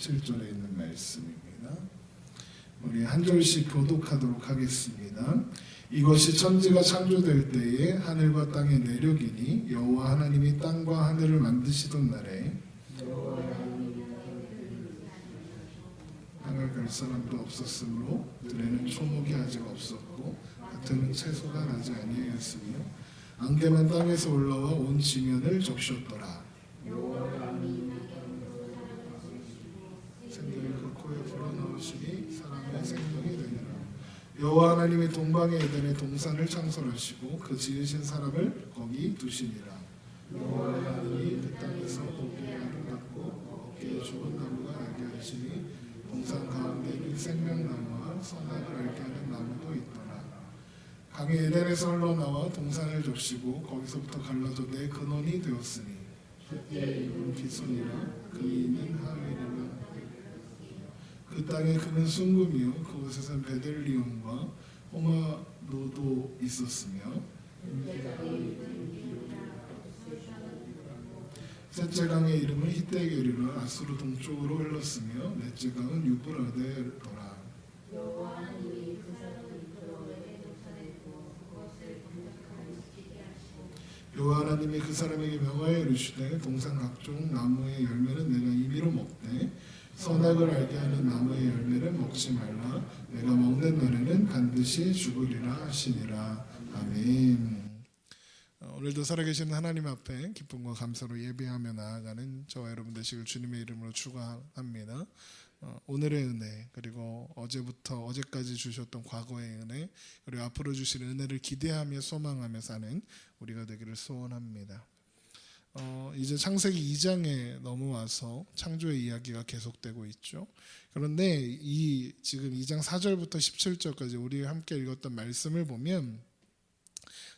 17절에 있는 말씀입니다. 우리 한 절씩 교독하도록 하겠습니다. 이것이 천지가 창조될 때에 하늘과 땅의 내력이니 여호와 하나님이 땅과 하늘을 만드시던 날에 땅을 갈 사람도 없었으므로 들에는 초목이 아직 없었고 밭에는 채소가 나지 아니하였으며 안개만 땅에서 올라와 온 지면을 적셨더라. 생명이 그 코에 불어넣으시니 사람의 생명이 되니라. 여호와 하나님이 동방의 에덴에 동산을 창설하시고 그 지으신 사람을 거기 두시니라. 여호와 하나님이 그 땅에서 보기에 아름답고 먹기에 좋은 나무가 나게 하시니 동산 가운데는 생명나무와 선악을 알게 하는 나무도 있더라. 강이 에덴에서 흘러나와 동산을 적시고 거기서부터 갈라져 내 근원이 되었으니 그때의 이름은 기손이라. 그 이는 하위리라. 그 땅에 그는 순금이요 그곳에선 베델리온과 호마노도 있었으며 셋째 강의 이름은 히데겔이라. 아수르 동쪽으로 흘렀으며 넷째 강은 유브라데더라. 여호와 하나님이 그 사람에게 명하여 이르시되 동산 각종 나무의 열매는 내가 임의로 먹되 선악을 알게 하는 나무의 열매는 먹지 말라. 내가 먹는 날에는 반드시 죽으리라 하시니라. 아멘. 오늘도 살아계신 하나님 앞에 기쁨과 감사로 예배하며 나아가는 저와 여러분 되시길 주님의 이름으로 축원합니다. 오늘의 은혜, 그리고 어제까지 주셨던 과거의 은혜, 그리고 앞으로 주실 은혜를 기대하며 소망하며 사는 우리가 되기를 소원합니다. 이제 창세기 2장에 넘어와서 창조의 이야기가 계속되고 있죠. 그런데 지금 2장 4절부터 17절까지 우리 함께 읽었던 말씀을 보면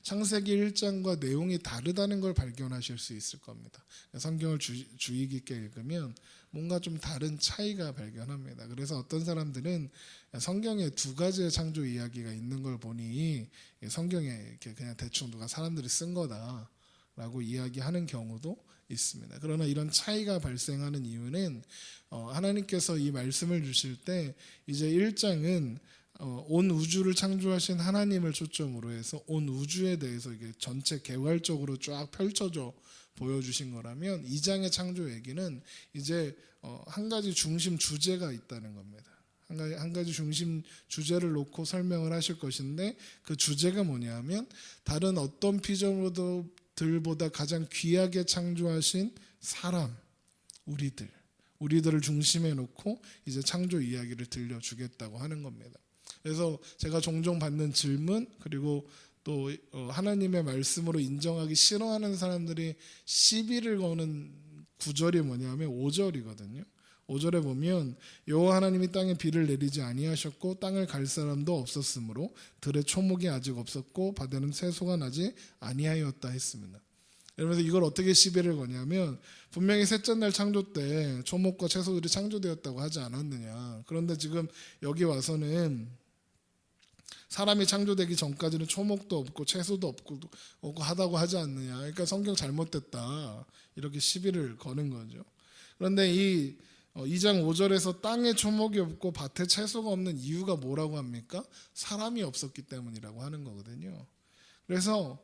창세기 1장과 내용이 다르다는 걸 발견하실 수 있을 겁니다. 성경을 주의 깊게 읽으면 뭔가 좀 다른 차이가 발견합니다. 그래서 어떤 사람들은 성경에 두 가지의 창조 이야기가 있는 걸 보니 성경에 이렇게 그냥 대충 누가 사람들이 쓴 거다라고 이야기하는 경우도 있습니다. 그러나 이런 차이가 발생하는 이유는 하나님께서 이 말씀을 주실 때 이제 1장은 온 우주를 창조하신 하나님을 초점으로 해서 온 우주에 대해서 이게 전체 개괄적으로 쫙 펼쳐져 보여주신 거라면 2장의 창조 얘기는 이제 한 가지 중심 주제가 있다는 겁니다. 한 가지 중심 주제를 놓고 설명을 하실 것인데 그 주제가 뭐냐면 다른 어떤 피조물들보다 가장 귀하게 창조하신 사람, 우리들을 중심에 놓고 이제 창조 이야기를 들려주겠다고 하는 겁니다. 그래서 제가 종종 받는 질문, 그리고 또 하나님의 말씀으로 인정하기 싫어하는 사람들이 시비를 거는 구절이 뭐냐면 5절이거든요. 5절에 보면 여호와 하나님이 땅에 비를 내리지 아니하셨고 땅을 갈 사람도 없었으므로 들에 초목이 아직 없었고 밭에는 채소가 나지 아니하였다 했습니다. 그러면서 이걸 어떻게 시비를 거냐면 분명히 셋째 날 창조 때 초목과 채소들이 창조되었다고 하지 않았느냐. 그런데 지금 여기 와서는 사람이 창조되기 전까지는 초목도 없고 채소도 없고 하다고 하지 않느냐. 그러니까 성경 잘못됐다. 이렇게 시비를 거는 거죠. 그런데 이 2장 5절에서 땅에 초목이 없고 밭에 채소가 없는 이유가 뭐라고 합니까? 사람이 없었기 때문이라고 하는 거거든요. 그래서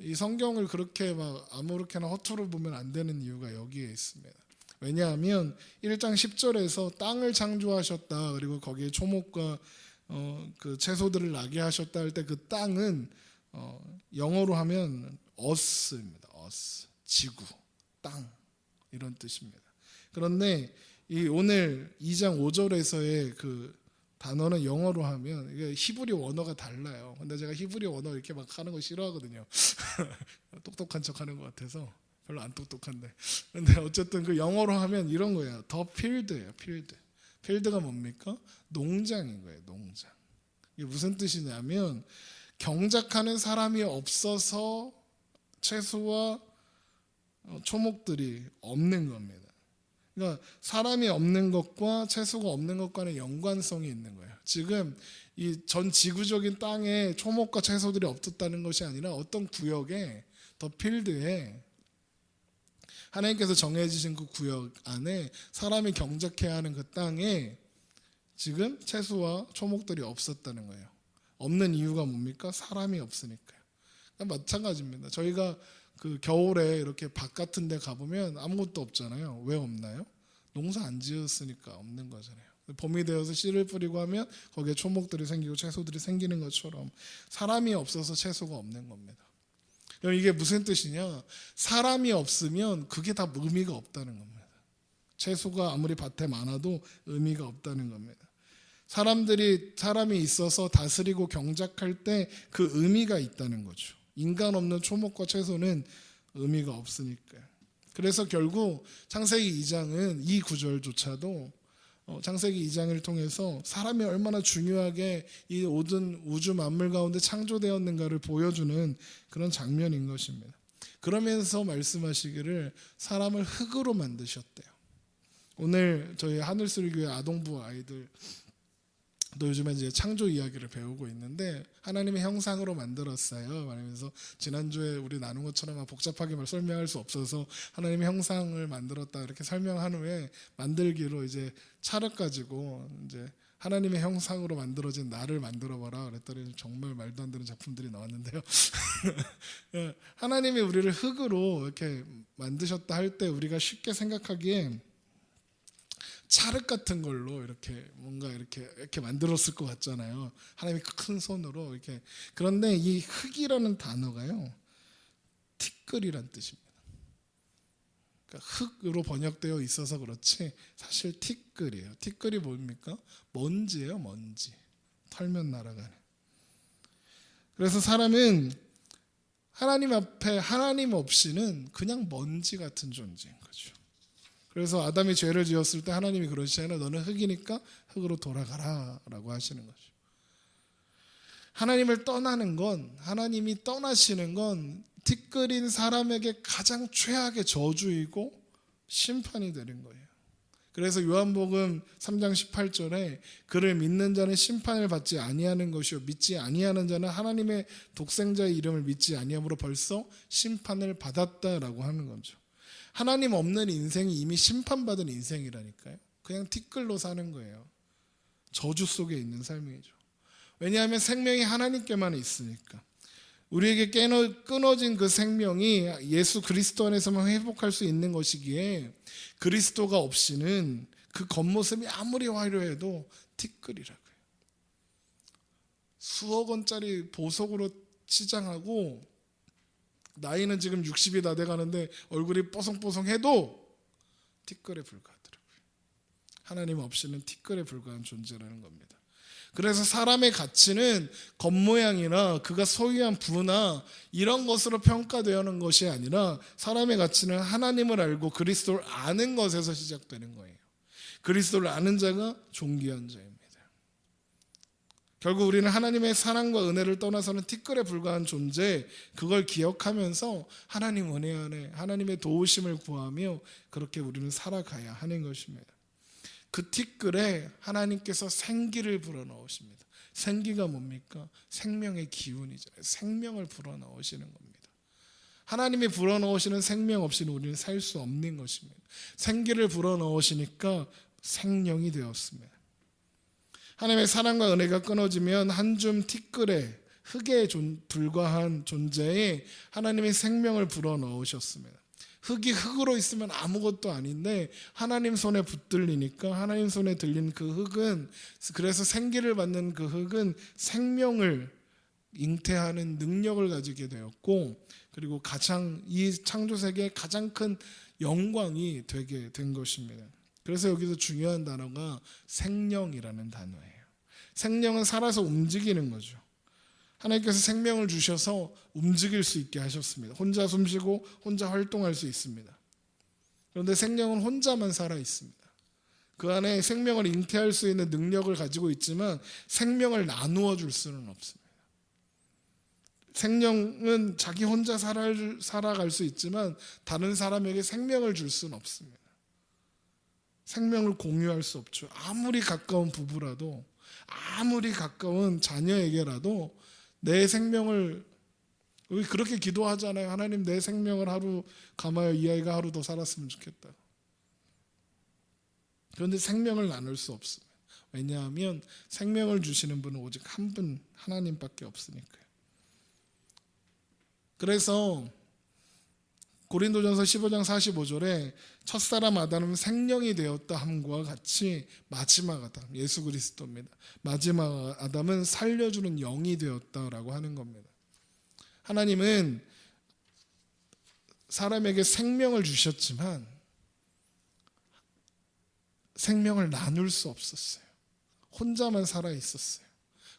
이 성경을 그렇게 막 아무렇게나 허투루 보면 안 되는 이유가 여기에 있습니다. 왜냐하면 1장 10절에서 땅을 창조하셨다. 그리고 거기에 초목과 그 채소들을 나게 하셨다 할 때 그 땅은 영어로 하면 earth입니다. earth, 지구, 땅 이런 뜻입니다. 그런데 이 오늘 2장 5절에서의 그 단어는 영어로 하면 이게 히브리 원어가 달라요. 근데 제가 히브리 원어 이렇게 막 하는 거 싫어하거든요. 똑똑한 척 하는 것 같아서 별로 안 똑똑한데. 근데 어쨌든 그 영어로 하면 이런 거예요. 더 필드예요. 필드가 뭡니까? 농장인 거예요. 농장. 이게 무슨 뜻이냐면 경작하는 사람이 없어서 채소와 초목들이 없는 겁니다. 그러니까 사람이 없는 것과 채소가 없는 것과는 연관성이 있는 거예요. 지금 이 전 지구적인 땅에 초목과 채소들이 없었다는 것이 아니라 어떤 구역에 더 필드에 하나님께서 정해주신 그 구역 안에 사람이 경작해야 하는 그 땅에 지금 채소와 초목들이 없었다는 거예요. 없는 이유가 뭡니까? 사람이 없으니까요. 그러니까 마찬가지입니다. 저희가 그 겨울에 이렇게 밭 같은 데 가보면 아무것도 없잖아요. 왜 없나요? 농사 안 지었으니까 없는 거잖아요. 봄이 되어서 씨를 뿌리고 하면 거기에 초목들이 생기고 채소들이 생기는 것처럼 사람이 없어서 채소가 없는 겁니다. 그럼 이게 무슨 뜻이냐? 사람이 없으면 그게 다 의미가 없다는 겁니다. 채소가 아무리 밭에 많아도 의미가 없다는 겁니다. 사람이 있어서 다스리고 경작할 때 그 의미가 있다는 거죠. 인간 없는 초목과 채소는 의미가 없으니까요. 그래서 결국 창세기 2장은 이 구절조차도 창세기 2장을 통해서 사람이 얼마나 중요하게 이 모든 우주 만물 가운데 창조되었는가를 보여주는 그런 장면인 것입니다. 그러면서 말씀하시기를 사람을 흙으로 만드셨대요. 오늘 저희 하늘소리교회 아동부 아이들 또 요즘에 이제 창조 이야기를 배우고 있는데 하나님의 형상으로 만들었어요. 말하면서 지난주에 우리 나눈 것처럼 복잡하게 설명할 수 없어서 하나님의 형상을 만들었다 이렇게 설명한 후에 만들기로 이제 찰흙 가지고 이제 하나님의 형상으로 만들어진 나를 만들어봐라 그랬더니 정말 말도 안 되는 작품들이 나왔는데요. 하나님이 우리를 흙으로 이렇게 만드셨다 할 때 우리가 쉽게 생각하기에 찰흙 같은 걸로 이렇게 뭔가 이렇게 만들었을 것 같잖아요. 하나님이 큰 손으로 이렇게. 그런데 이 흙이라는 단어가요, 티끌이란 뜻입니다. 그러니까 흙으로 번역되어 있어서 그렇지 사실 티끌이에요. 티끌이 뭡니까? 먼지예요, 먼지. 털면 날아가는. 그래서 사람은 하나님 앞에 하나님 없이는 그냥 먼지 같은 존재인 거죠. 그래서 아담이 죄를 지었을 때 하나님이 그러시잖아요. 너는 흙이니까 흙으로 돌아가라 라고 하시는 거죠. 하나님을 떠나는 건, 하나님이 떠나시는 건 티끌인 사람에게 가장 최악의 저주이고 심판이 되는 거예요. 그래서 요한복음 3장 18절에 그를 믿는 자는 심판을 받지 아니하는 것이요 믿지 아니하는 자는 하나님의 독생자의 이름을 믿지 아니함으로 벌써 심판을 받았다라고 하는 거죠. 하나님 없는 인생이 이미 심판받은 인생이라니까요. 그냥 티끌로 사는 거예요. 저주 속에 있는 삶이죠. 왜냐하면 생명이 하나님께만 있으니까. 우리에게 끊어진 그 생명이 예수 그리스도 안에서만 회복할 수 있는 것이기에 그리스도가 없이는 그 겉모습이 아무리 화려해도 티끌이라고요. 수억 원짜리 보석으로 치장하고 나이는 지금 60이 다 돼가는데 얼굴이 뽀송뽀송해도 티끌에 불과하더라고요. 하나님 없이는 티끌에 불과한 존재라는 겁니다. 그래서 사람의 가치는 겉모양이나 그가 소유한 부나 이런 것으로 평가되는 것이 아니라 사람의 가치는 하나님을 알고 그리스도를 아는 것에서 시작되는 거예요. 그리스도를 아는 자가 존귀한 자입니다. 결국 우리는 하나님의 사랑과 은혜를 떠나서는 티끌에 불과한 존재, 그걸 기억하면서 하나님 은혜 안에 하나님의 도우심을 구하며 그렇게 우리는 살아가야 하는 것입니다. 그 티끌에 하나님께서 생기를 불어넣으십니다. 생기가 뭡니까? 생명의 기운이잖아요. 생명을 불어넣으시는 겁니다. 하나님이 불어넣으시는 생명 없이는 우리는 살 수 없는 것입니다. 생기를 불어넣으시니까 생명이 되었습니다. 하나님의 사랑과 은혜가 끊어지면 한 줌 티끌에 흙에 불과한 존재에 하나님의 생명을 불어넣으셨습니다. 흙이 흙으로 있으면 아무것도 아닌데 하나님 손에 붙들리니까 하나님 손에 들린 그 흙은, 그래서 생기를 받는 그 흙은 생명을 잉태하는 능력을 가지게 되었고, 그리고 이 창조세계의 가장 큰 영광이 되게 된 것입니다. 그래서 여기서 중요한 단어가 생명이라는 단어예요. 생명은 살아서 움직이는 거죠. 하나님께서 생명을 주셔서 움직일 수 있게 하셨습니다. 혼자 숨쉬고 혼자 활동할 수 있습니다. 그런데 생명은 혼자만 살아 있습니다. 그 안에 생명을 잉태할 수 있는 능력을 가지고 있지만 생명을 나누어 줄 수는 없습니다. 생명은 자기 혼자 살아갈 수 있지만 다른 사람에게 생명을 줄 수는 없습니다. 생명을 공유할 수 없죠. 아무리 가까운 부부라도, 아무리 가까운 자녀에게라도 내 생명을 우리 그렇게 기도하잖아요. 하나님, 내 생명을 하루 감하여 이 아이가 하루 더 살았으면 좋겠다. 그런데 생명을 나눌 수 없습니다. 왜냐하면 생명을 주시는 분은 오직 한 분, 하나님밖에 없으니까요. 그래서 고린도전서 15장 45절에 첫사람 아담은 생령이 되었다 함과 같이 마지막 아담, 예수 그리스도입니다. 마지막 아담은 살려주는 영이 되었다라고 하는 겁니다. 하나님은 사람에게 생명을 주셨지만 생명을 나눌 수 없었어요. 혼자만 살아 있었어요.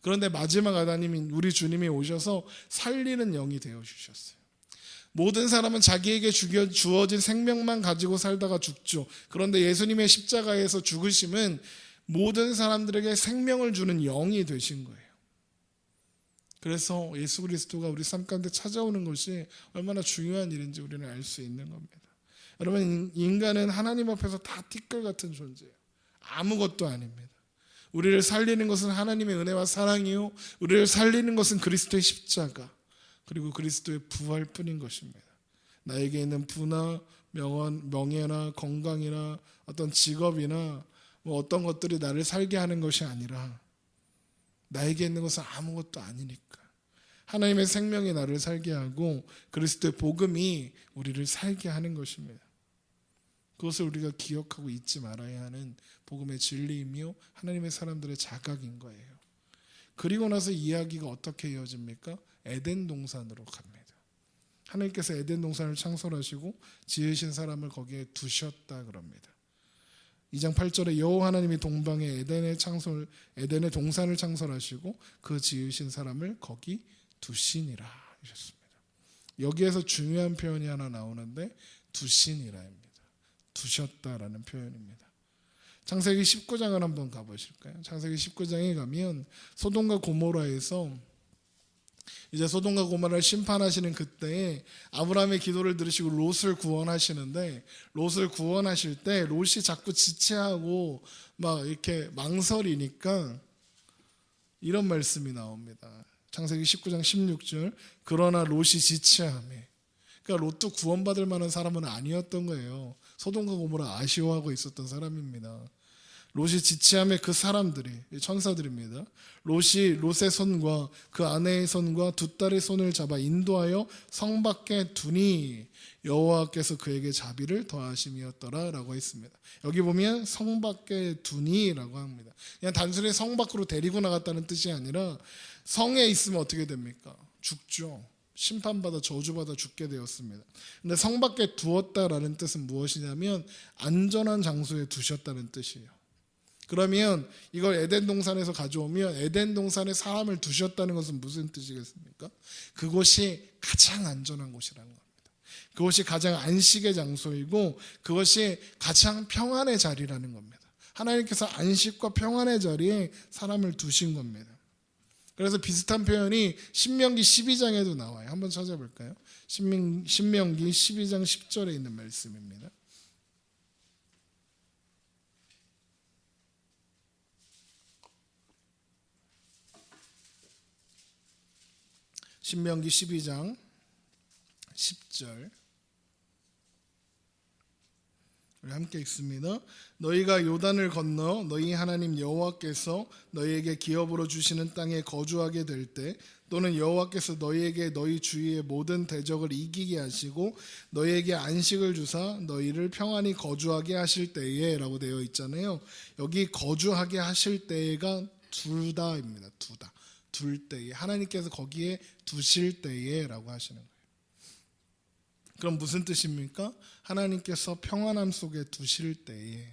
그런데 마지막 아담인 우리 주님이 오셔서 살리는 영이 되어 주셨어요. 모든 사람은 자기에게 주어진 생명만 가지고 살다가 죽죠. 그런데 예수님의 십자가에서 죽으심은 모든 사람들에게 생명을 주는 영이 되신 거예요. 그래서 예수 그리스도가 우리 삶 가운데 찾아오는 것이 얼마나 중요한 일인지 우리는 알 수 있는 겁니다. 여러분, 인간은 하나님 앞에서 다 티끌 같은 존재예요. 아무것도 아닙니다. 우리를 살리는 것은 하나님의 은혜와 사랑이요, 우리를 살리는 것은 그리스도의 십자가, 그리고 그리스도의 부활 뿐인 것입니다. 나에게 있는 부나 명예나 건강이나 어떤 직업이나 어떤 것들이 나를 살게 하는 것이 아니라 나에게 있는 것은 아무것도 아니니까 하나님의 생명이 나를 살게 하고 그리스도의 복음이 우리를 살게 하는 것입니다. 그것을 우리가 기억하고 잊지 말아야 하는 복음의 진리이며 하나님의 사람들의 자각인 거예요. 그리고 나서 이야기가 어떻게 이어집니까? 에덴 동산으로 갑니다. 하나님께서 에덴 동산을 창설하시고 지으신 사람을 거기에 두셨다 그럽니다. 2장 8절에 여호와 하나님이 동방에 에덴의 동산을 창설하시고 그 지으신 사람을 거기 두시니라 하셨습니다. 여기에서 중요한 표현이 하나 나오는데 두시니라입니다. 두셨다라는 표현입니다. 창세기 19장을 한번 가보실까요? 창세기 19장에 가면 소돔과 고모라에서 이제 소돔과 고모라를 심판하시는 그때에 아브라함의 기도를 들으시고 롯을 구원하시는데, 롯을 구원하실 때 롯이 자꾸 지체하고 막 이렇게 망설이니까 이런 말씀이 나옵니다. 창세기 19장 16절, 그러나 롯이 지체하매. 그러니까 롯도 구원받을 만한 사람은 아니었던 거예요. 소돔과 고모라 아쉬워하고 있었던 사람입니다. 롯이 지체함에 그 사람들이, 천사들입니다. 롯이 롯의 손과 그 아내의 손과 두 딸의 손을 잡아 인도하여 성 밖에 두니 여호와께서 그에게 자비를 더하심이었더라 라고 했습니다. 여기 보면 성 밖에 두니라고 합니다. 그냥 단순히 성 밖으로 데리고 나갔다는 뜻이 아니라 성에 있으면 어떻게 됩니까? 죽죠. 심판받아 저주받아 죽게 되었습니다. 근데 성 밖에 두었다라는 뜻은 무엇이냐면 안전한 장소에 두셨다는 뜻이에요. 그러면 이걸 에덴 동산에서 가져오면 에덴 동산에 사람을 두셨다는 것은 무슨 뜻이겠습니까? 그곳이 가장 안전한 곳이라는 겁니다. 그것이 가장 안식의 장소이고 그것이 가장 평안의 자리라는 겁니다. 하나님께서 안식과 평안의 자리에 사람을 두신 겁니다. 그래서 비슷한 표현이 신명기 12장에도 나와요. 한번 찾아볼까요? 신명기 12장 10절에 있는 말씀입니다. 신명기 12장 10절 우리 함께 읽습니다. 너희가 요단을 건너 너희 하나님 여호와께서 너희에게 기업으로 주시는 땅에 거주하게 될 때, 또는 여호와께서 너희에게 너희 주위의 모든 대적을 이기게 하시고 너희에게 안식을 주사 너희를 평안히 거주하게 하실 때에 라고 되어 있잖아요. 여기 거주하게 하실 때가 둘다입니다. 둘 때에, 하나님께서 거기에 두실 때에 라고 하시는 거예요. 그럼 무슨 뜻입니까? 하나님께서 평안함 속에 두실 때에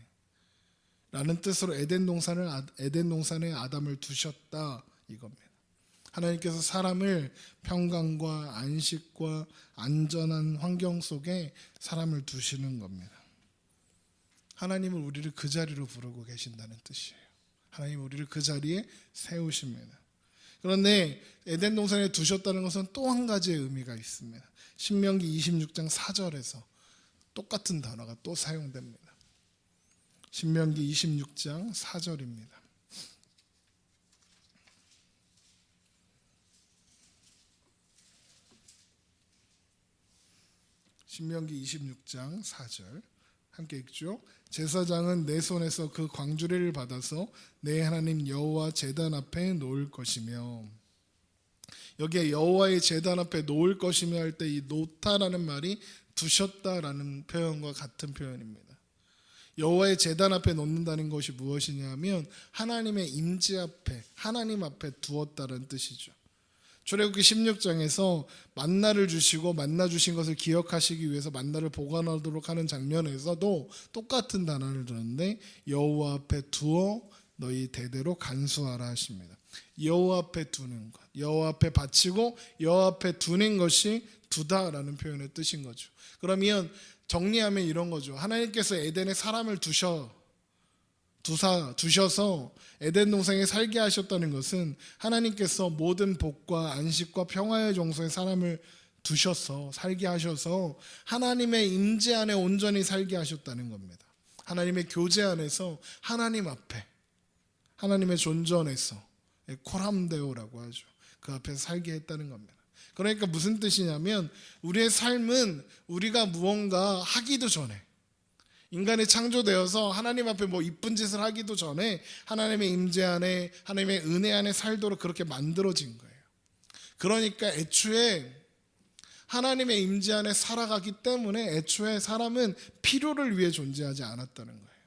라는 뜻으로 에덴 동산에 아담을 두셨다 이겁니다. 하나님께서 사람을 평강과 안식과 안전한 환경 속에 사람을 두시는 겁니다. 하나님은 우리를 그 자리로 부르고 계신다는 뜻이에요. 하나님은 우리를 그 자리에 세우십니다. 그런데 에덴 동산에 두셨다는 것은 또 한 가지의 의미가 있습니다. 신명기 26장 4절에서 똑같은 단어가 또 사용됩니다. 신명기 26장 4절입니다. 신명기 26장 4절 함께 읽죠. 제사장은 내 손에서 그 광주리를 받아서 내 하나님 여호와 제단 앞에 놓을 것이며, 여기에 여호와의 제단 앞에 놓을 것이며 할 때 이 놓다라는 말이 두셨다라는 표현과 같은 표현입니다. 여호와의 제단 앞에 놓는다는 것이 무엇이냐면 하나님의 임재 앞에, 하나님 앞에 두었다는 뜻이죠. 출애굽기 16장에서 만나를 주시고 만나 주신 것을 기억하시기 위해서 만나를 보관하도록 하는 장면에서도 똑같은 단어를 들었는데 여호와 앞에 두어 너희 대대로 간수하라 하십니다. 여호와 앞에 두는 것, 여호와 앞에 바치고 여호와 앞에 두는 것이 두다라는 표현의 뜻인 거죠. 그러면 정리하면 이런 거죠. 하나님께서 에덴에 사람을 두셔서 에덴 동산에 살게 하셨다는 것은 하나님께서 모든 복과 안식과 평화의 정소에 사람을 두셔서 살게 하셔서 하나님의 임재 안에 온전히 살게 하셨다는 겁니다. 하나님의 교제 안에서 하나님 앞에, 하나님의 존전에서 코람데오라고 하죠. 그 앞에서 살게 했다는 겁니다. 그러니까 무슨 뜻이냐면 우리의 삶은 우리가 무언가 하기도 전에, 인간이 창조되어서 하나님 앞에 뭐 이쁜 짓을 하기도 전에 하나님의 임재 안에, 하나님의 은혜 안에 살도록 그렇게 만들어진 거예요. 그러니까 애초에 하나님의 임재 안에 살아가기 때문에 애초에 사람은 필요를 위해 존재하지 않았다는 거예요.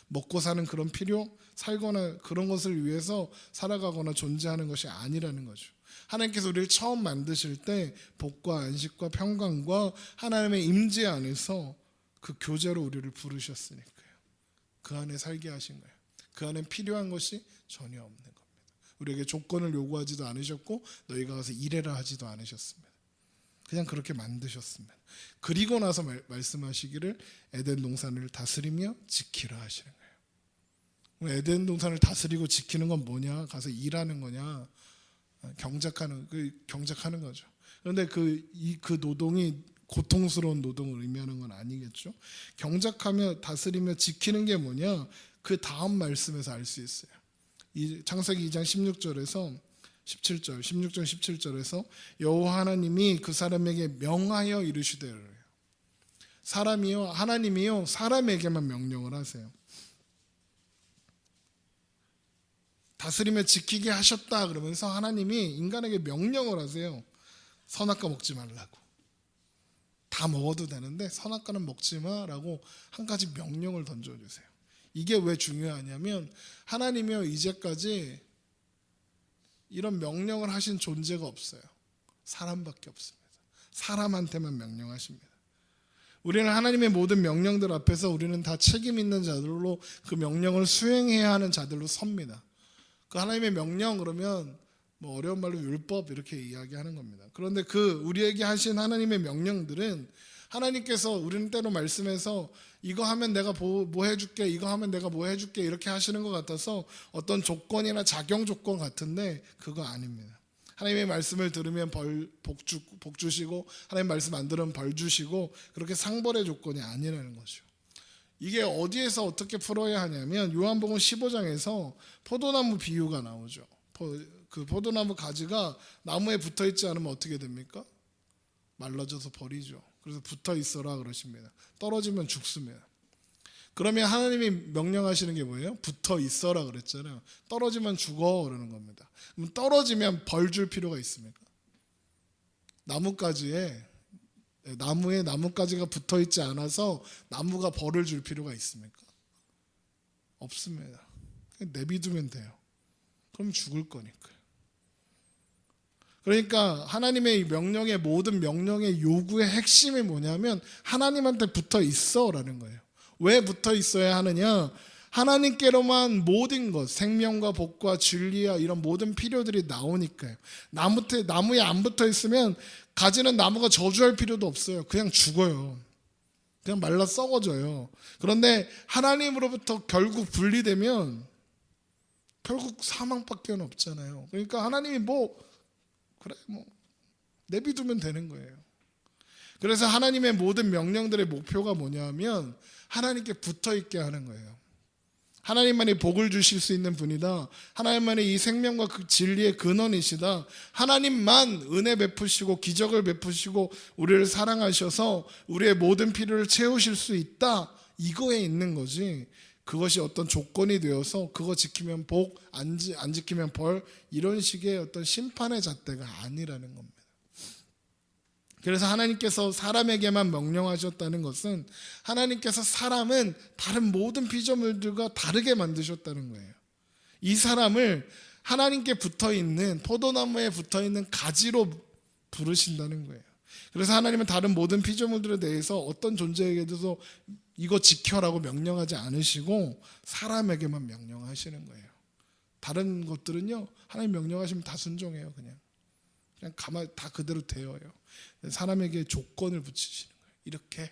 먹고 사는 그런 필요, 살거나 그런 것을 위해서 살아가거나 존재하는 것이 아니라는 거죠. 하나님께서 우리를 처음 만드실 때 복과 안식과 평강과 하나님의 임재 안에서 그 교제로 우리를 부르셨으니까요. 그 안에 살게 하신 거예요. 그 안에 필요한 것이 전혀 없는 겁니다. 우리에게 조건을 요구하지도 않으셨고 너희가 가서 일해라 하지도 않으셨습니다. 그냥 그렇게 만드셨습니다. 그리고 나서 말씀하시기를 에덴 동산을 다스리며 지키라 하시는 거예요. 에덴 동산을 다스리고 지키는 건 뭐냐? 가서 일하는 거냐? 경작하는 거죠. 그런데 그 노동이 고통스러운 노동을 의미하는 건 아니겠죠. 경작하며 다스리며 지키는 게 뭐냐? 그 다음 말씀에서 알 수 있어요. 이 창세기 2장 16절에서 17절, 16절 17절에서 여호와 하나님이 그 사람에게 명하여 이르시되, 사람이요 하나님이요 사람에게만 명령을 하세요. 다스리며 지키게 하셨다 그러면서 하나님이 인간에게 명령을 하세요. 선악과 먹지 말라고. 다 먹어도 되는데 선악과는 먹지 마라고 한 가지 명령을 던져주세요. 이게 왜 중요하냐면 하나님이요 이제까지 이런 명령을 하신 존재가 없어요. 사람밖에 없습니다. 사람한테만 명령하십니다. 우리는 하나님의 모든 명령들 앞에서 우리는 다 책임 있는 자들로 그 명령을 수행해야 하는 자들로 섭니다. 그 하나님의 명령 그러면 뭐 어려운 말로 율법 이렇게 이야기하는 겁니다. 그런데 그 우리에게 하신 하나님의 명령들은 하나님께서 우리는 때로 말씀해서 이거 하면 내가 뭐 해줄게, 이거 하면 내가 뭐 해줄게 이렇게 하시는 것 같아서 어떤 조건이나 작용 조건 같은데 그거 아닙니다. 하나님의 말씀을 들으면 복 주시고 하나님 말씀 안 들으면 벌 주시고 그렇게 상벌의 조건이 아니라는 거죠. 이게 어디에서 어떻게 풀어야 하냐면 요한복음 15장에서 포도나무 비유가 나오죠. 그 포도나무 가지가 나무에 붙어 있지 않으면 어떻게 됩니까? 말라져서 버리죠. 그래서 붙어 있어라 그러십니다. 떨어지면 죽습니다. 그러면 하나님이 명령하시는 게 뭐예요? 붙어 있어라 그랬잖아요. 떨어지면 죽어 그러는 겁니다. 그럼 떨어지면 벌 줄 필요가 있습니까? 나무에 나뭇가지가 붙어 있지 않아서 나무가 벌을 줄 필요가 있습니까? 없습니다. 그냥 내비두면 돼요. 그럼 죽을 거니까요. 그러니까 하나님의 명령의 모든 명령의 요구의 핵심이 뭐냐면 하나님한테 붙어 있어라는 거예요. 왜 붙어 있어야 하느냐? 하나님께로만 모든 것, 생명과 복과 진리와 이런 모든 필요들이 나오니까요. 나무에 안 붙어 있으면 가지는 나무가 저주할 필요도 없어요. 그냥 죽어요. 그냥 말라 썩어져요. 그런데 하나님으로부터 결국 분리되면 결국 사망밖에 없잖아요. 그러니까 하나님이 그래 내비두면 되는 거예요. 그래서 하나님의 모든 명령들의 목표가 뭐냐면 하나님께 붙어 있게 하는 거예요. 하나님만이 복을 주실 수 있는 분이다. 하나님만이 이 생명과 그 진리의 근원이시다. 하나님만 은혜 베푸시고 기적을 베푸시고 우리를 사랑하셔서 우리의 모든 필요를 채우실 수 있다. 이거에 있는 거지. 그것이 어떤 조건이 되어서 그거 지키면 복, 안 지키면 벌, 이런 식의 어떤 심판의 잣대가 아니라는 겁니다. 그래서 하나님께서 사람에게만 명령하셨다는 것은 하나님께서 사람은 다른 모든 피조물들과 다르게 만드셨다는 거예요. 이 사람을 하나님께 붙어있는 포도나무에 붙어있는 가지로 부르신다는 거예요. 그래서 하나님은 다른 모든 피조물들에 대해서 어떤 존재에게도 이거 지켜라고 명령하지 않으시고 사람에게만 명령하시는 거예요. 다른 것들은요, 하나님 명령하시면 다 순종해요. 그냥 가만히 다 그대로 되어요. 사람에게 조건을 붙이시는 거예요. 이렇게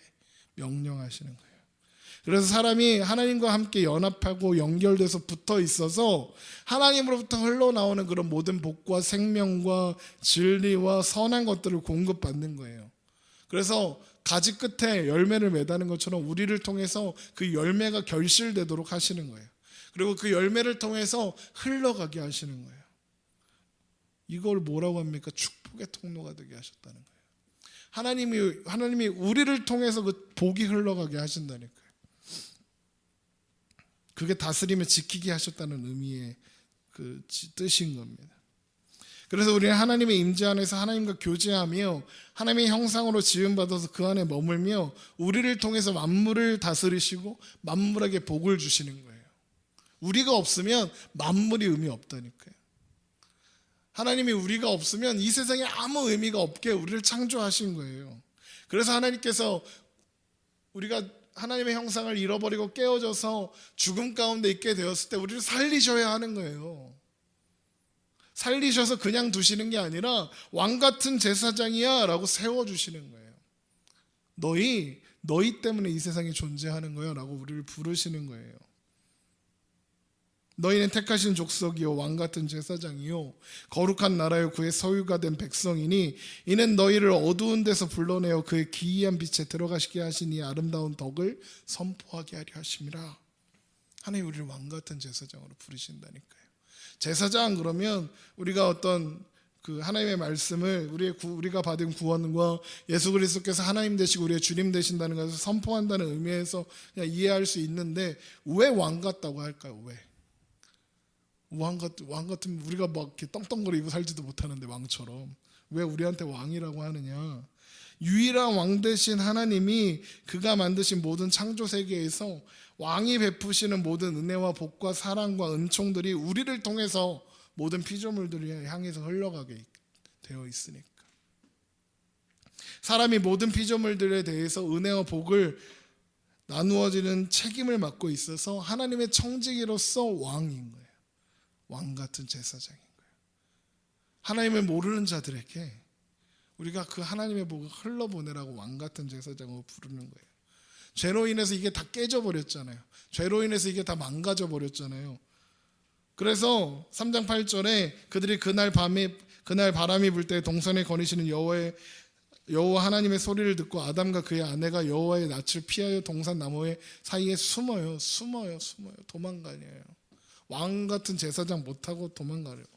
명령하시는 거예요. 그래서 사람이 하나님과 함께 연합하고 연결돼서 붙어 있어서 하나님으로부터 흘러나오는 그런 모든 복과 생명과 진리와 선한 것들을 공급받는 거예요. 그래서 가지 끝에 열매를 맺다는 것처럼 우리를 통해서 그 열매가 결실되도록 하시는 거예요. 그리고 그 열매를 통해서 흘러가게 하시는 거예요. 이걸 뭐라고 합니까? 축복의 통로가 되게 하셨다는 거예요. 하나님이 우리를 통해서 그 복이 흘러가게 하신다니까요. 그게 다스림을 지키게 하셨다는 의미의 그 뜻인 겁니다. 그래서 우리는 하나님의 임재 안에서 하나님과 교제하며 하나님의 형상으로 지음받아서 그 안에 머물며 우리를 통해서 만물을 다스리시고 만물에게 복을 주시는 거예요. 우리가 없으면 만물이 의미 없다니까요. 하나님이 우리가 없으면 이 세상에 아무 의미가 없게 우리를 창조하신 거예요. 그래서 하나님께서 우리가 하나님의 형상을 잃어버리고 깨어져서 죽음 가운데 있게 되었을 때 우리를 살리셔야 하는 거예요. 살리셔서 그냥 두시는 게 아니라 왕 같은 제사장이야 라고 세워주시는 거예요. 너희 때문에 이 세상이 존재하는 거야 라고 우리를 부르시는 거예요. 너희는 택하신 족속이요 왕 같은 제사장이요 거룩한 나라요 그의 소유가 된 백성이니 이는 너희를 어두운 데서 불러내어 그의 기이한 빛에 들어가시게 하신 이 아름다운 덕을 선포하게 하려 하심이라. 하나님 우리를 왕 같은 제사장으로 부르신다니까요. 제사장 그러면 우리가 어떤 그 하나님의 말씀을 우리가 받은 구원과 예수 그리스도께서 하나님 되시고 우리의 주님 되신다는 것을 선포한다는 의미에서 그냥 이해할 수 있는데 왜 왕 같다고 할까요? 왜? 왕 같으면 우리가 막 이렇게 떵떵거리고 살지도 못하는데 왕처럼 왜 우리한테 왕이라고 하느냐? 유일한 왕 되신 하나님이 그가 만드신 모든 창조 세계에서 왕이 베푸시는 모든 은혜와 복과 사랑과 은총들이 우리를 통해서 모든 피조물들을 향해서 흘러가게 되어 있으니까 사람이 모든 피조물들에 대해서 은혜와 복을 나누어지는 책임을 맡고 있어서 하나님의 청지기로서 왕인 거예요. 왕 같은 제사장인 거예요. 하나님을 모르는 자들에게 우리가 그 하나님의 복을 흘러보내라고 왕 같은 제사장으로 부르는 거예요. 죄로 인해서 이게 다 깨져버렸잖아요. 죄로 인해서 이게 다 망가져버렸잖아요. 그래서 3장 8절에 그들이 그날 바람이 불 때 동산에 거니시는 여호와 하나님의 소리를 듣고 아담과 그의 아내가 여호와의 낯을 피하여 동산 나무의 사이에 숨어요. 도망가녀요. 왕 같은 제사장 못하고 도망가려고.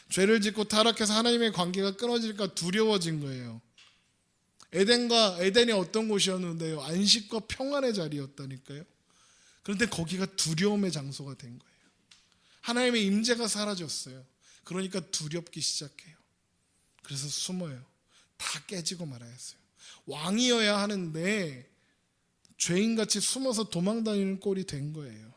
죄를 짓고 타락해서 하나님의 관계가 끊어질까 두려워진 거예요. 에덴이 어떤 곳이었는데요? 안식과 평안의 자리였다니까요. 그런데 거기가 두려움의 장소가 된 거예요. 하나님의 임재가 사라졌어요. 그러니까 두렵기 시작해요. 그래서 숨어요. 다 깨지고 말아야했어요. 왕이어야 하는데 죄인같이 숨어서 도망다니는 꼴이 된 거예요.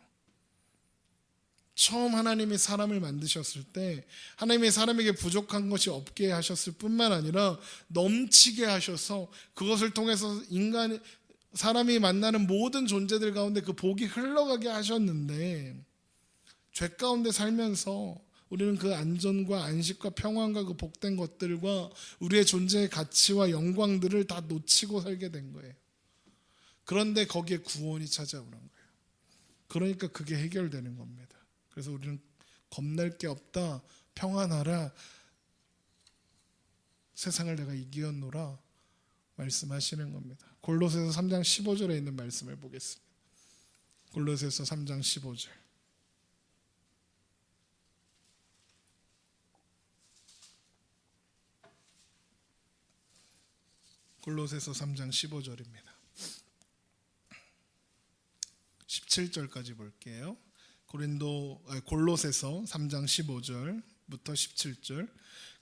처음 하나님이 사람을 만드셨을 때 하나님이 사람에게 부족한 것이 없게 하셨을 뿐만 아니라 넘치게 하셔서 그것을 통해서 사람이 만나는 모든 존재들 가운데 그 복이 흘러가게 하셨는데 죄 가운데 살면서 우리는 그 안전과 안식과 평안과 그 복된 것들과 우리의 존재의 가치와 영광들을 다 놓치고 살게 된 거예요. 그런데 거기에 구원이 찾아오는 거예요. 그러니까 그게 해결되는 겁니다. 그래서 우리는 겁낼 게 없다. 평안하라. 세상을 내가 이기었노라 말씀하시는 겁니다. 골로새서 3장 15절에 있는 말씀을 보겠습니다. 골로새서 3장 15절. 골로새서 3장 15절입니다. 17절까지 볼게요. 골로새서 3장 15절부터 17절.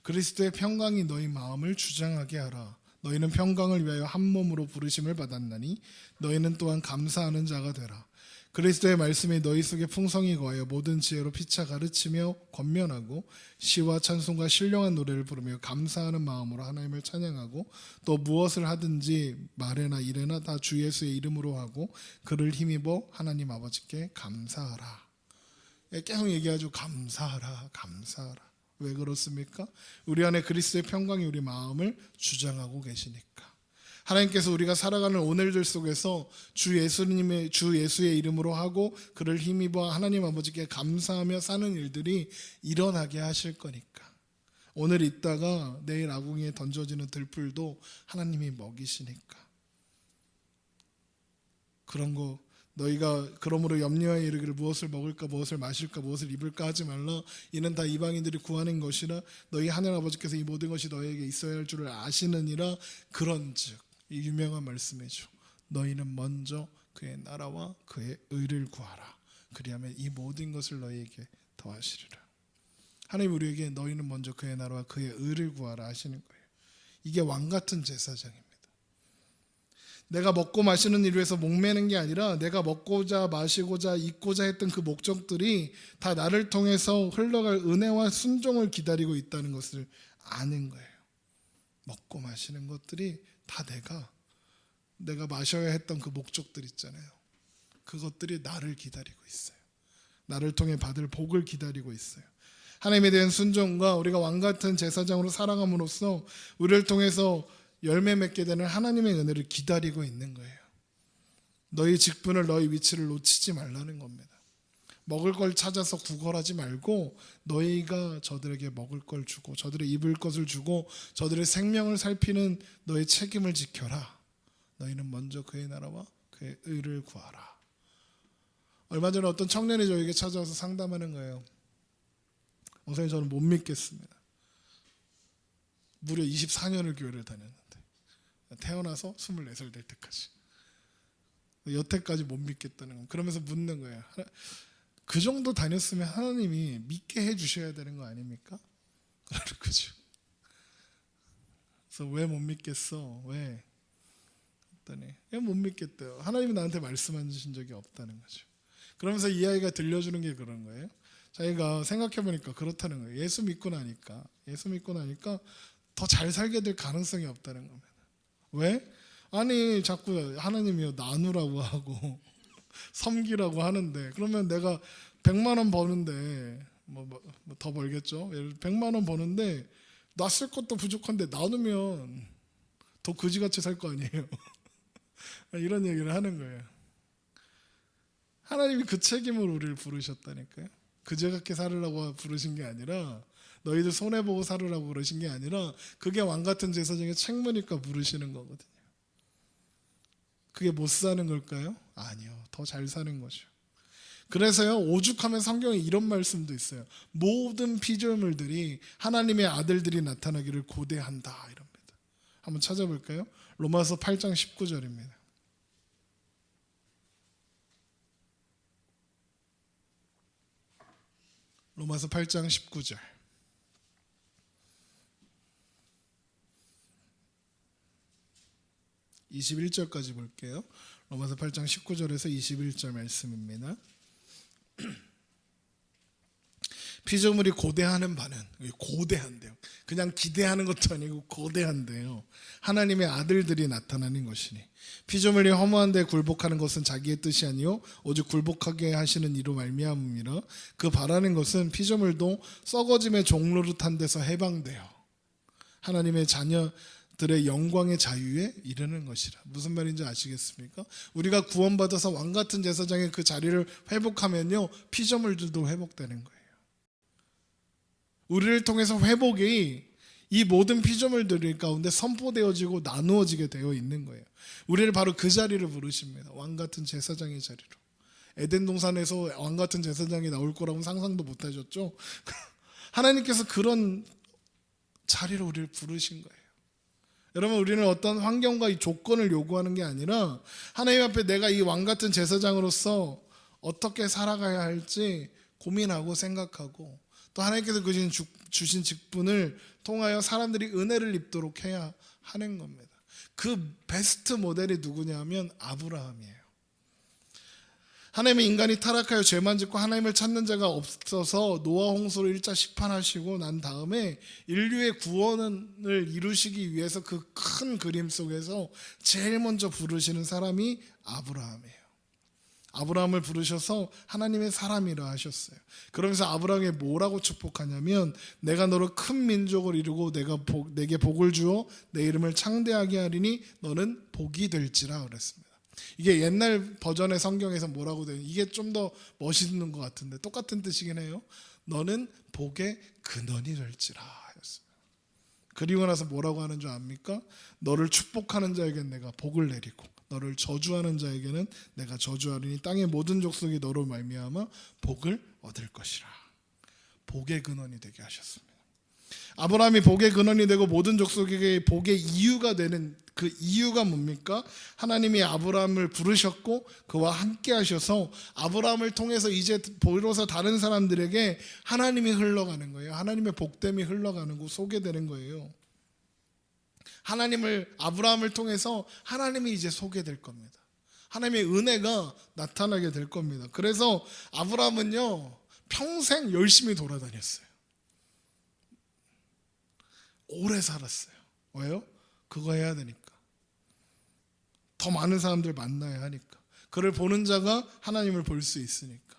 그리스도의 평강이 너희 마음을 주장하게 하라. 너희는 평강을 위하여 한 몸으로 부르심을 받았나니 너희는 또한 감사하는 자가 되라. 그리스도의 말씀이 너희 속에 풍성히 거하여 모든 지혜로 피차 가르치며 권면하고 시와 찬송과 신령한 노래를 부르며 감사하는 마음으로 하나님을 찬양하고 또 무엇을 하든지 말에나 일에나 다 주 예수의 이름으로 하고 그를 힘입어 하나님 아버지께 감사하라. 계속 얘기하죠. 감사하라, 감사하라. 왜 그렇습니까? 우리 안에 그리스도의 평강이 우리 마음을 주장하고 계시니까. 하나님께서 우리가 살아가는 오늘들 속에서 주 예수의 이름으로 하고 그를 힘입어 하나님 아버지께 감사하며 사는 일들이 일어나게 하실 거니까. 오늘 있다가 내일 아궁이에 던져지는 들풀도 하나님이 먹이시니까. 그런 거 너희가 그러므로 염려하여 이르기를 무엇을 먹을까 무엇을 마실까 무엇을 입을까 하지 말라. 이는 다 이방인들이 구하는 것이라. 너희 하늘 아버지께서 이 모든 것이 너희에게 있어야 할 줄을 아시느니라. 그런즉 이 유명한 말씀이죠. 너희는 먼저 그의 나라와 그의 의를 구하라. 그리하면 이 모든 것을 너희에게 더하시리라. 하나님 우리에게 너희는 먼저 그의 나라와 그의 의를 구하라 하시는 거예요. 이게 왕같은 제사장입니다. 내가 먹고 마시는 일을 위해서 목매는 게 아니라 내가 먹고자 마시고자 입고자 했던 그 목적들이 다 나를 통해서 흘러갈 은혜와 순종을 기다리고 있다는 것을 아는 거예요. 먹고 마시는 것들이 다 내가 마셔야 했던 그 목적들 있잖아요. 그것들이 나를 기다리고 있어요. 나를 통해 받을 복을 기다리고 있어요. 하나님에 대한 순종과 우리가 왕같은 제사장으로 살아감으로써 우리를 통해서 열매 맺게 되는 하나님의 은혜를 기다리고 있는 거예요. 너희 직분을 너희 위치를 놓치지 말라는 겁니다. 먹을 걸 찾아서 구걸하지 말고 너희가 저들에게 먹을 걸 주고 저들의 입을 것을 주고 저들의 생명을 살피는 너의 책임을 지켜라. 너희는 먼저 그의 나라와 그의 의를 구하라. 얼마 전에 어떤 청년이 저에게 찾아와서 상담하는 거예요. 목사님 저는 못 믿겠습니다. 무려 24년을 교회를 다녔는데 태어나서 24살 될 때까지 여태까지 못 믿겠다는 거. 그러면서 묻는 거예요. 그 정도 다녔으면 하나님이 믿게 해주셔야 되는 거 아닙니까? 그러는 거죠. 그래서 왜 못 믿겠어? 왜? 했더니 왜 못 믿겠대요. 하나님이 나한테 말씀하신 적이 없다는 거죠. 그러면서 이 아이가 들려주는 게 그런 거예요. 자기가 생각해보니까 그렇다는 거예요. 예수 믿고 나니까 더 잘 살게 될 가능성이 없다는 겁니다. 왜? 아니 자꾸 하나님이 나누라고 하고 섬기라고 하는데 그러면 내가 100만 원 버는데 뭐 더 벌겠죠. 100만 원 버는데 나 쓸 것도 부족한데 나누면 더 그지같이 살 거 아니에요. 이런 얘기를 하는 거예요. 하나님이 그 책임으로 우리를 부르셨다니까요. 그지같게 살으라고 부르신 게 아니라 너희들 손해보고 살으라고 부르신 게 아니라 그게 왕같은 제사장의 책무니까 부르시는 거거든요. 그게 못 사는 걸까요? 아니요. 더 잘 사는 거죠. 그래서요 오죽하면 성경에 이런 말씀도 있어요. 모든 피조물들이 하나님의 아들들이 나타나기를 고대한다 이럽니다. 한번 찾아볼까요? 로마서 8장 19절입니다. 로마서 8장 19절. 21절까지 볼게요. 로마서 8장 19절에서 21절 말씀입니다. 피조물이 고대하는 바는 고대한데요. 그냥 기대하는 것도 아니고 고대한데요. 하나님의 아들들이 나타나는 것이니 피조물이 허무한 데 굴복하는 것은 자기의 뜻이 아니요 오직 굴복하게 하시는 이로 말미암음이라. 그 바라는 것은 피조물도 썩어짐의 종노릇한 데서 해방되어 하나님의 자녀들의 영광의 자유에 이르는 것이라. 무슨 말인지 아시겠습니까? 우리가 구원받아서 왕같은 제사장의 그 자리를 회복하면요 피조물들도 회복되는 거예요. 우리를 통해서 회복이 이 모든 피조물들 가운데 선포되어지고 나누어지게 되어 있는 거예요. 우리를 바로 그 자리를 부르십니다. 왕같은 제사장의 자리로. 에덴 동산에서 왕같은 제사장이 나올 거라고는 상상도 못 하셨죠? 하나님께서 그런 자리로 우리를 부르신 거예요. 여러분, 우리는 어떤 환경과 이 조건을 요구하는 게 아니라 하나님 앞에 내가 이 왕 같은 제사장으로서 어떻게 살아가야 할지 고민하고 생각하고, 또 하나님께서 주신 직분을 통하여 사람들이 은혜를 입도록 해야 하는 겁니다. 그 베스트 모델이 누구냐면 아브라함이에요. 하나님의 인간이 타락하여 죄만 짓고 하나님을 찾는 자가 없어서 노아 홍수로 일자 심판하시고 난 다음에 인류의 구원을 이루시기 위해서 그 큰 그림 속에서 제일 먼저 부르시는 사람이 아브라함이에요. 아브라함을 부르셔서 하나님의 사람이라 하셨어요. 그러면서 아브라함에게 뭐라고 축복하냐면, 내가 너로 큰 민족을 이루고 내게 복을 주어 내 이름을 창대하게 하리니 너는 복이 될지라 그랬습니다. 이게 옛날 버전의 성경에서 뭐라고 돼요? 이게 좀 더 멋있는 것 같은데 똑같은 뜻이긴 해요. 너는 복의 근원이 될지라 하였어요. 그리고 나서 뭐라고 하는 줄 압니까? 너를 축복하는 자에게는 내가 복을 내리고 너를 저주하는 자에게는 내가 저주하리니 땅의 모든 족속이 너로 말미암아 복을 얻을 것이라. 복의 근원이 되게 하셨습니다. 아브라함이 복의 근원이 되고 모든 족속에게 복의 이유가 되는 그 이유가 뭡니까? 하나님이 아브라함을 부르셨고 그와 함께 하셔서 아브라함을 통해서 이제 비로소 다른 사람들에게 하나님이 흘러가는 거예요. 하나님의 복됨이 흘러가는 거, 소개되는 거예요. 아브라함을 통해서 하나님이 이제 소개될 겁니다. 하나님의 은혜가 나타나게 될 겁니다. 그래서 아브라함은요, 평생 열심히 돌아다녔어요. 오래 살았어요. 왜요? 그거 해야 되니까. 더 많은 사람들 만나야 하니까. 그를 보는 자가 하나님을 볼 수 있으니까.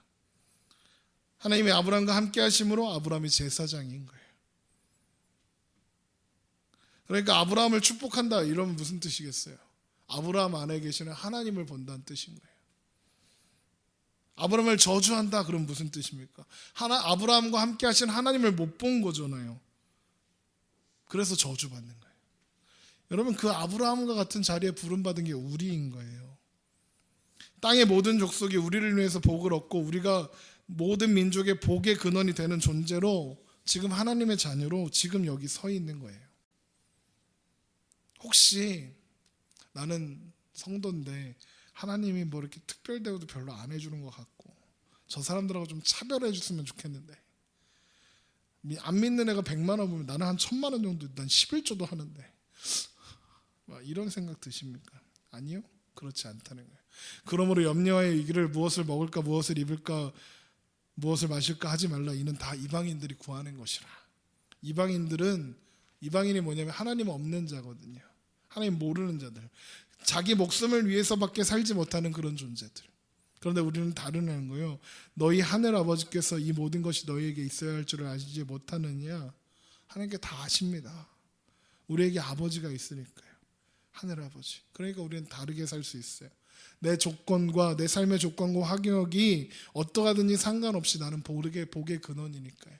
하나님이 아브라함과 함께 하심으로 아브라함이 제사장인 거예요. 그러니까 아브라함을 축복한다 이러면 무슨 뜻이겠어요? 아브라함 안에 계시는 하나님을 본다는 뜻인 거예요. 아브라함을 저주한다 그럼 무슨 뜻입니까? 아브라함과 함께 하신 하나님을 못 본 거잖아요. 그래서 저주받는 거예요. 여러분, 그 아브라함과 같은 자리에 부름받은 게 우리인 거예요. 땅의 모든 족속이 우리를 위해서 복을 얻고 우리가 모든 민족의 복의 근원이 되는 존재로 지금 하나님의 자녀로 지금 여기 서 있는 거예요. 혹시 나는 성도인데 하나님이 뭐 이렇게 특별 대우도 별로 안 해주는 것 같고 저 사람들하고 좀 차별해 줬으면 좋겠는데, 안 믿는 애가 100만 원 보면 나는 한 1000만 원 정도, 난 11조도 하는데, 이런 생각 드십니까? 아니요, 그렇지 않다는 거예요. 그러므로 염려하여 이 길을 무엇을 먹을까 무엇을 입을까 무엇을 마실까 하지 말라. 이는 다 이방인들이 구하는 것이라. 이방인이 뭐냐면 하나님 없는 자거든요. 하나님 모르는 자들, 자기 목숨을 위해서밖에 살지 못하는 그런 존재들. 그런데 우리는 다르다는 거예요. 너희 하늘 아버지께서 이 모든 것이 너희에게 있어야 할 줄을 아시지 못하느냐? 하나님께 다 아십니다. 우리에게 아버지가 있으니까요. 하늘 아버지. 그러니까 우리는 다르게 살 수 있어요. 내 조건과 내 삶의 조건과 환경이 어떠하든지 상관없이 나는 복의 근원이니까요.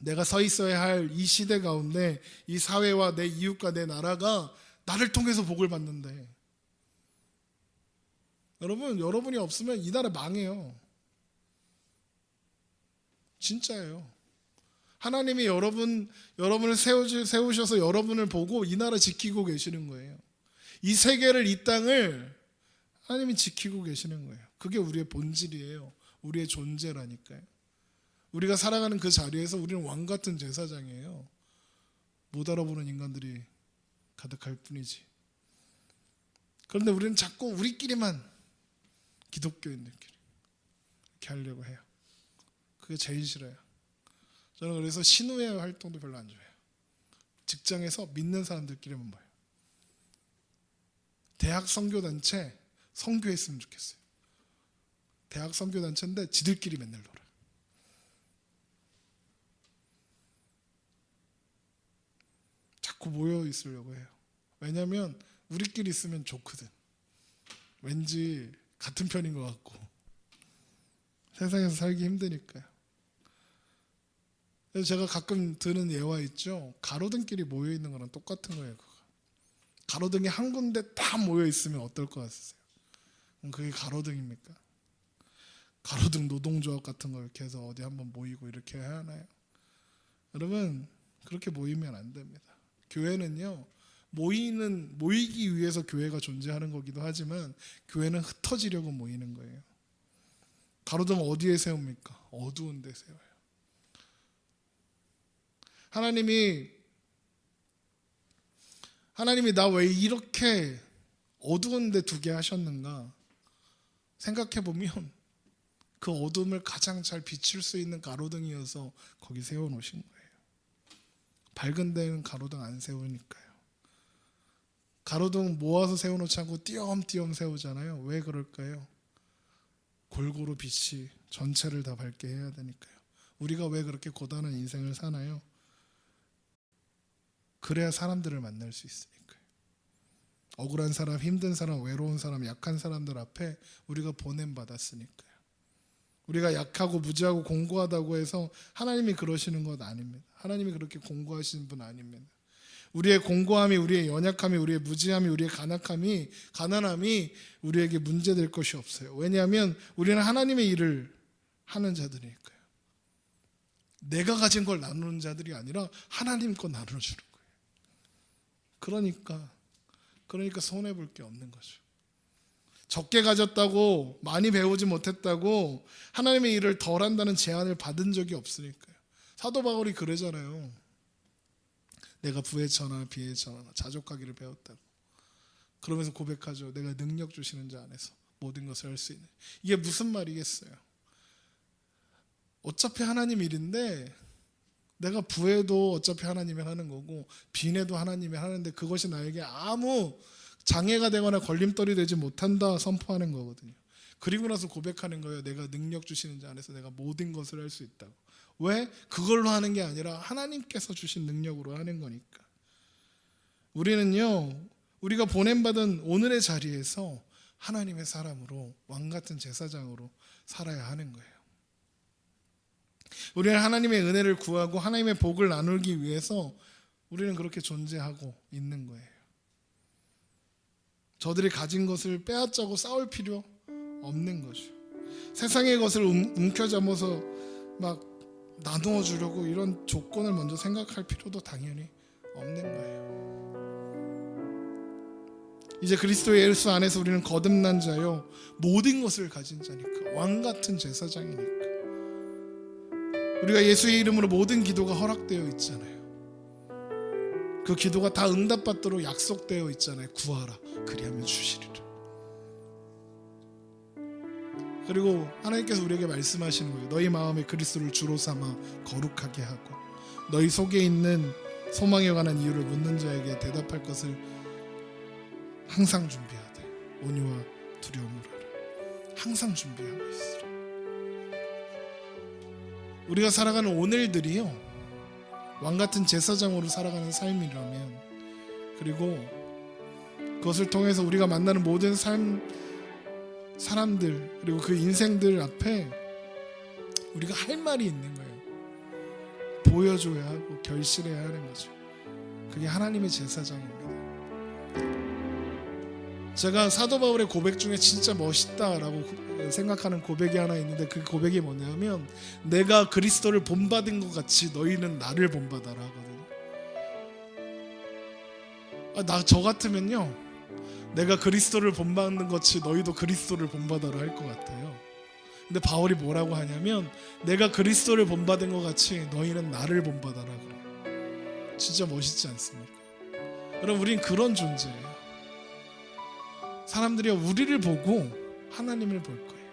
내가 서 있어야 할 이 시대 가운데 이 사회와 내 이웃과 내 나라가 나를 통해서 복을 받는데, 여러분이 없으면 이 나라 망해요. 진짜예요. 하나님이 여러분을 세우셔서 여러분을 보고 이 나라 지키고 계시는 거예요. 이 세계를, 이 땅을 하나님이 지키고 계시는 거예요. 그게 우리의 본질이에요. 우리의 존재라니까요. 우리가 살아가는 그 자리에서 우리는 왕 같은 제사장이에요. 못 알아보는 인간들이 가득할 뿐이지. 그런데 우리는 자꾸 우리끼리만 기독교인들끼리 이렇게 하려고 해요. 그게 제일 싫어요. 저는 그래서 신우회 활동도 별로 안 좋아해요. 직장에서 믿는 사람들끼리만 모여요. 대학 선교단체 선교했으면 좋겠어요. 대학 선교단체인데 지들끼리 맨날 놀아요. 자꾸 모여 있으려고 해요. 왜냐하면 우리끼리 있으면 좋거든. 왠지 같은 편인 것 같고 세상에서 살기 힘드니까요. 그래서 제가 가끔 드는 예화 있죠. 가로등끼리 모여 있는 거랑 똑같은 거예요. 그거. 가로등이 한 군데 다 모여 있으면 어떨 것 같으세요? 그럼 그게 가로등입니까? 가로등 노동조합 같은 거 이렇게 해서 어디 한번 모이고 이렇게 해야 하나요? 여러분, 그렇게 모이면 안 됩니다. 교회는요, 모이기 위해서 교회가 존재하는 거기도 하지만 교회는 흩어지려고 모이는 거예요. 가로등 어디에 세웁니까? 어두운 데 세워요. 하나님이 나 왜 이렇게 어두운 데 두게 하셨는가 생각해 보면 그 어둠을 가장 잘 비출 수 있는 가로등이어서 거기 세워 놓으신 거예요. 밝은 데는 가로등 안 세우니까요. 가로등 모아서 세워놓지 않고 띄엄띄엄 세우잖아요. 왜 그럴까요? 골고루 빛이 전체를 다 밝게 해야 되니까요. 우리가 왜 그렇게 고단한 인생을 사나요? 그래야 사람들을 만날 수 있으니까요. 억울한 사람, 힘든 사람, 외로운 사람, 약한 사람들 앞에 우리가 보냄받았으니까요. 우리가 약하고 무지하고 공고하다고 해서 하나님이 그러시는 것 아닙니다. 하나님이 그렇게 공고하시는 분 아닙니다. 우리의 공고함이, 우리의 연약함이, 우리의 무지함이, 우리의 가난함이 우리에게 문제될 것이 없어요. 왜냐하면 우리는 하나님의 일을 하는 자들이니까요. 내가 가진 걸 나누는 자들이 아니라 하나님 거 나눠주는 거예요. 그러니까 손해볼 게 없는 거죠. 적게 가졌다고, 많이 배우지 못했다고 하나님의 일을 덜 한다는 제안을 받은 적이 없으니까요. 사도 바울이 그러잖아요. 내가 부의 천하 비의 천하 자족하기를 배웠다고. 그러면서 고백하죠. 내가 능력 주시는 자 안에서 모든 것을 할 수 있는. 이게 무슨 말이겠어요? 어차피 하나님 일인데 내가 부에도 어차피 하나님이 하는 거고 빈에도 하나님이 하는데 그것이 나에게 아무 장애가 되거나 걸림돌이 되지 못한다 선포하는 거거든요. 그리고 나서 고백하는 거예요. 내가 능력 주시는 자 안에서 내가 모든 것을 할 수 있다고. 왜? 그걸로 하는 게 아니라 하나님께서 주신 능력으로 하는 거니까. 우리는요, 우리가 보냄받은 오늘의 자리에서 하나님의 사람으로, 왕같은 제사장으로 살아야 하는 거예요. 우리는 하나님의 은혜를 구하고 하나님의 복을 나누기 위해서 우리는 그렇게 존재하고 있는 거예요. 저들이 가진 것을 빼앗자고 싸울 필요 없는 거죠. 세상의 것을 움켜잡아서 막 나누어 주려고 이런 조건을 먼저 생각할 필요도 당연히 없는 거예요. 이제 그리스도 예수 안에서 우리는 거듭난 자요, 모든 것을 가진 자니까, 왕같은 제사장이니까. 우리가 예수의 이름으로 모든 기도가 허락되어 있잖아요. 그 기도가 다 응답받도록 약속되어 있잖아요. 구하라 그리하면 주시리라. 그리고 하나님께서 우리에게 말씀하시는 거예요. 너희 마음에 그리스도를 주로 삼아 거룩하게 하고 너희 속에 있는 소망에 관한 이유를 묻는 자에게 대답할 것을 항상 준비하되 온유와 두려움으로 하라. 항상 준비하고 있으라. 우리가 살아가는 오늘들이요, 왕같은 제사장으로 살아가는 삶이라면, 그리고 그것을 통해서 우리가 만나는 모든 사람들 그리고 그 인생들 앞에 우리가 할 말이 있는 거예요. 보여줘야 하고 결실해야 하는 거죠. 그게 하나님의 제사장입니다. 제가 사도 바울의 고백 중에 진짜 멋있다라고 생각하는 고백이 하나 있는데, 그 고백이 뭐냐면, 내가 그리스도를 본받은 것 같이 너희는 나를 본받아라 하거든요. 저 같으면요, 내가 그리스도를 본받는 것 같이 너희도 그리스도를 본받아라 할 것 같아요. 근데 바울이 뭐라고 하냐면, 내가 그리스도를 본받은 것 같이 너희는 나를 본받아라 그래요. 진짜 멋있지 않습니까? 여러분, 우린 그런 존재예요. 사람들이 우리를 보고 하나님을 볼 거예요.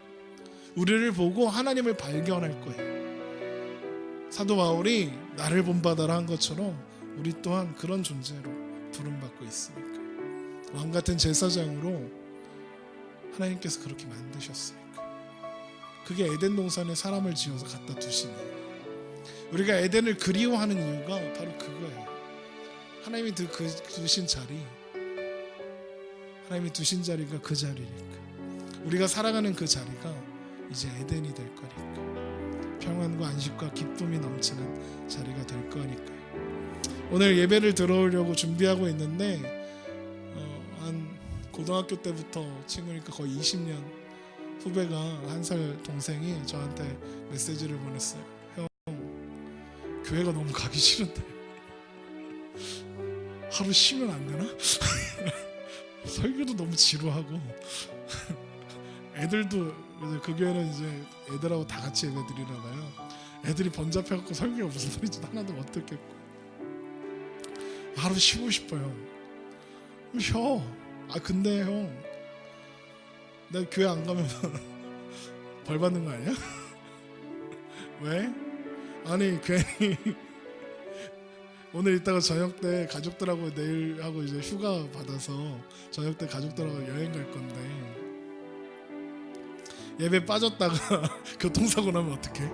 우리를 보고 하나님을 발견할 거예요. 사도 바울이 나를 본받아라 한 것처럼 우리 또한 그런 존재로 부름받고 있으니까. 왕같은 제사장으로 하나님께서 그렇게 만드셨으니까. 그게 에덴 동산에 사람을 지어서 갖다 두시니, 우리가 에덴을 그리워하는 이유가 바로 그거예요. 하나님이 두신 자리, 하나님이 두신 자리가 그 자리니까. 우리가 살아가는 그 자리가 이제 에덴이 될 거니까. 평안과 안식과 기쁨이 넘치는 자리가 될 거니까요. 오늘 예배를 들어오려고 준비하고 있는데 한 고등학교 때부터 친구니까 거의 20년 후배가 1살 동생이 저한테 메시지를 보냈어요. 형, 교회가 너무 가기 싫은데 하루 쉬면 안 되나? 설교도 너무 지루하고 애들도 이제 그 교회는 이제 애들하고 다 같이 예배 드리나 봐요. 애들이 번잡해갖고 설교가 무슨 소리인지 하나도 못 듣겠고 하루 쉬고 싶어요. 쉬어. 아 근데 형, 내가 교회 안 가면 벌 받는 거 아니야? 왜? 아니 괜히 오늘 이따가 저녁 때 가족들하고 내일하고 이제 휴가 받아서 저녁 때 가족들하고 여행 갈 건데 예배 빠졌다가 교통사고 나면 어떡해?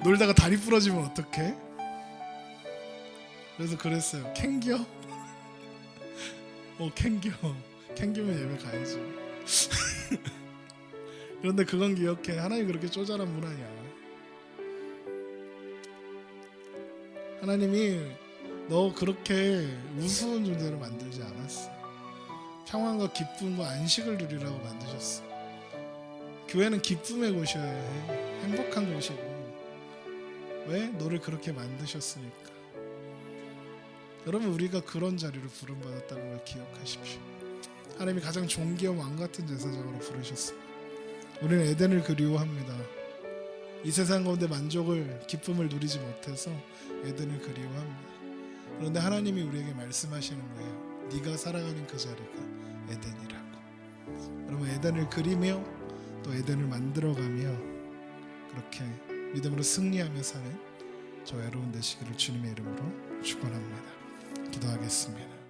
놀다가 다리 부러지면 어떡해? 그래서 그랬어요. 캥겨? 캥기면 예배 가야지. 그런데 그건 기억해. 하나님 그렇게 쪼잔한 분 아니야. 하나님이 너 그렇게 우스운 존재로 만들지 않았어. 평안과 기쁨과 안식을 누리라고 만드셨어. 교회는 기쁨의 곳이어야 해. 행복한 곳이고. 왜? 너를 그렇게 만드셨으니까. 여러분, 우리가 그런 자리로 부름받았다는 걸 기억하십시오. 하나님이 가장 존귀한 왕 같은 제사장으로 부르셨습니다. 우리는 에덴을 그리워합니다. 이 세상 가운데 만족을, 기쁨을 누리지 못해서 에덴을 그리워합니다. 그런데 하나님이 우리에게 말씀하시는 거예요. 네가 살아가는 그 자리가 에덴이라고. 여러분, 에덴을 그리며 또 에덴을 만들어가며 그렇게 믿음으로 승리하며 사는 저 여러분 되시기를 주님의 이름으로 축원합니다. 기도하겠습니다.